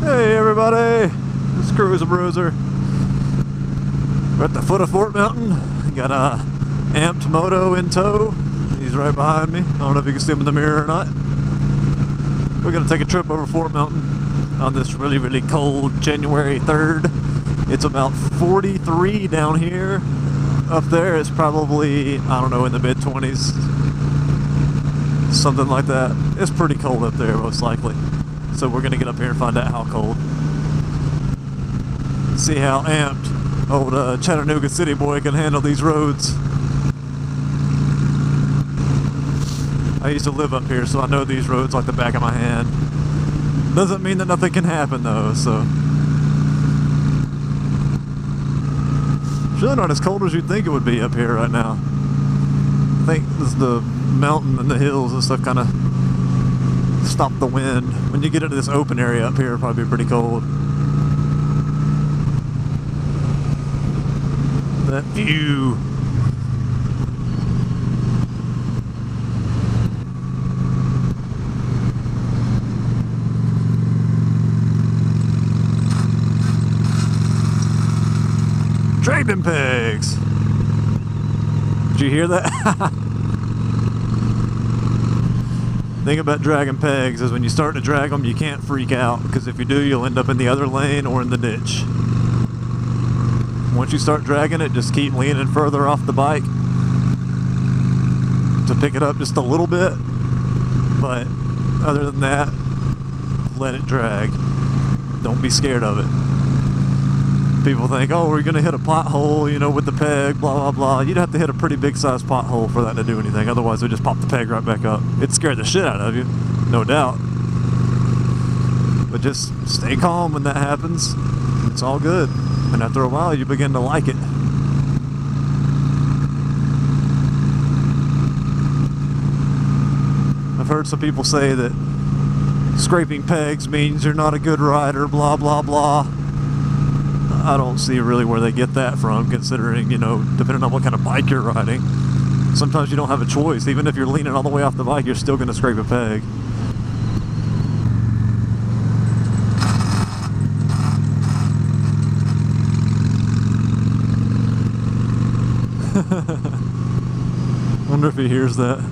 Hey everybody, this is Cruiser Bruiser. We're at the foot of Fort Mountain. Got a amped Moto in tow. He's right behind me. I don't know if you can see him in the mirror or not. We're gonna take a trip over Fort Mountain on this really, really cold January 3rd. It's about 43 down here. Up there it's probably, I don't know, in the mid-20s. Something like that. It's pretty cold up there, most likely. So we're gonna get up here and find out how cold. See how amped old Chattanooga City boy can handle these roads. I used to live up here, so I know these roads like the back of my hand. Doesn't mean that nothing can happen though, so. It's really not as cold as you'd think it would be up here right now. I think this, the mountain and the hills and stuff kind of stop the wind. When you get into this open area up here, it'll probably be pretty cold. That view. Dragging pegs. Did you hear that? Thing about dragging pegs is when you start to drag them, you can't freak out, because if you do, you'll end up in the other lane or in the ditch. Once you start dragging it, just keep leaning further off the bike to pick it up just a little bit, but other than that, let it drag. Don't be scared of it. People think, oh, we're going to hit a pothole, you know, with the peg, blah, blah, blah. You'd have to hit a pretty big sized pothole for that to do anything. Otherwise, it would just pop the peg right back up. It'd scare the shit out of you, no doubt. But just stay calm when that happens. It's all good. And after a while, you begin to like it. I've heard some people say that scraping pegs means you're not a good rider, blah, blah, blah. I don't see really where they get that from, considering, you know, depending on what kind of bike you're riding. Sometimes you don't have a choice. Even if you're leaning all the way off the bike, you're still going to scrape a peg. Wonder if he hears that.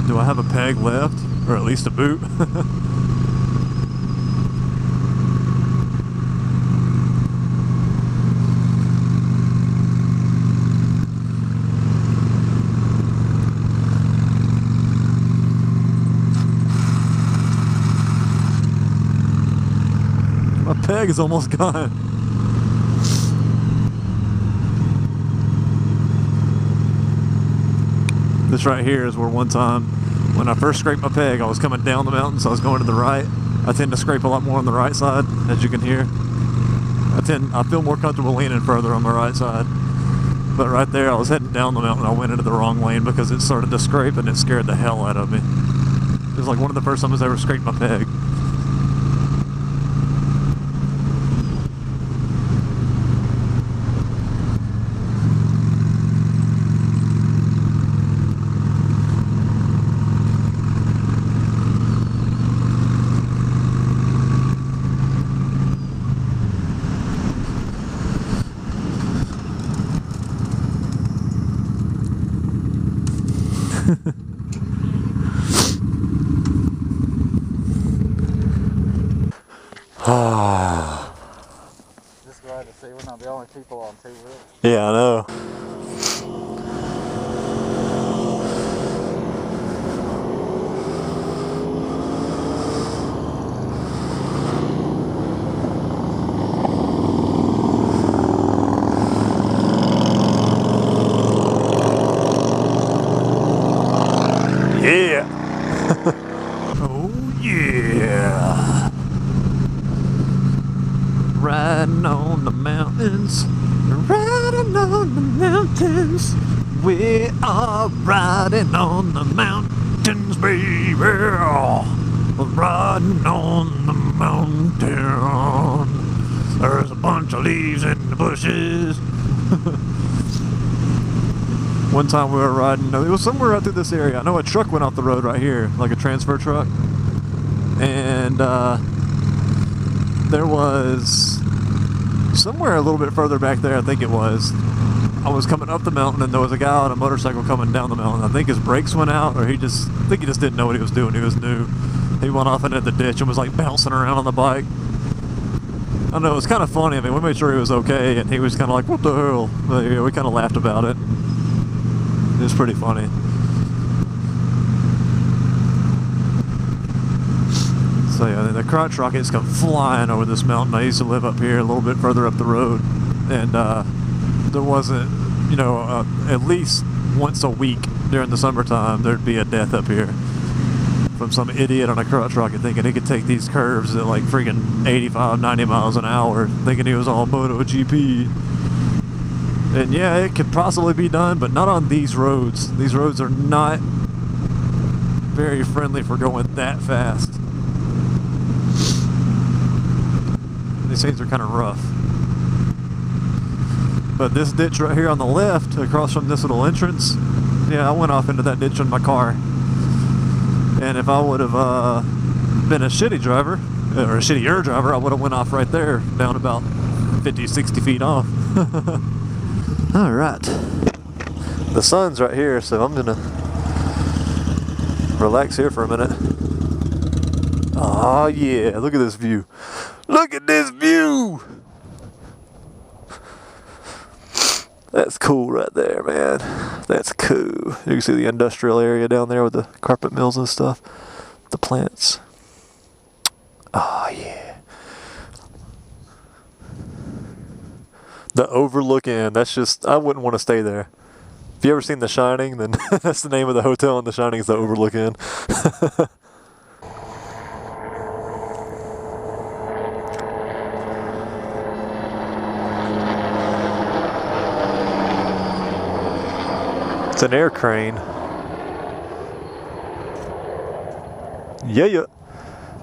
Do I have a peg left? Or at least a boot? My peg is almost gone. This right here is where one time, when I first scraped my peg, I was coming down the mountain, so I was going to the right. I tend to scrape a lot more on the right side, as you can hear. I feel more comfortable leaning further on the right side. But right there, I was heading down the mountain, I went into the wrong lane because it started to scrape and it scared the hell out of me. It was like one of the first times I ever scraped my peg. Just glad to see we're not the only people on two wheels. Yeah, I know. Yeah. Oh yeah. riding on the mountains, riding on the mountains. We are riding on the mountains, baby. Riding on the mountain. There's a bunch of leaves in the bushes. One time we were riding, it was somewhere out through this area. I know a truck went off the road right here, like a transfer truck. And there was somewhere a little bit further back there, I think it was. I was coming up the mountain and there was a guy on a motorcycle coming down the mountain. I think his brakes went out, or I think he just didn't know what he was doing. He was new. He went off into the ditch and was like bouncing around on the bike. I don't know, it was kind of funny. I mean, we made sure he was okay, and he was kind of like, what the hell? But, yeah, we kind of laughed about it. It was pretty funny. So yeah, the crotch rockets come flying over this mountain. I used to live up here a little bit further up the road, and there wasn't, at least once a week during the summertime there'd be a death up here from some idiot on a crotch rocket thinking he could take these curves at like freaking 85, 90 miles an hour, thinking he was all Moto GP. And yeah, it could possibly be done, but not on these roads. These roads are not very friendly for going that fast. These things are kind of rough. But this ditch right here on the left, across from this little entrance, yeah, I went off into that ditch in my car. And if I would have been a shitty driver, or a shittier driver, I would have went off right there, down about 50, 60 feet off. Alright. The sun's right here, so I'm gonna relax here for a minute. Oh yeah, look at this view. Look at this view! That's cool right there, man. That's cool. You can see the industrial area down there with the carpet mills and stuff. The plants. Oh yeah. The overlook inn, that's just, I wouldn't want to stay there. If you ever seen The Shining, then that's the name of the hotel in The Shining, is the Overlook Inn. It's an air crane. Yeah, yeah.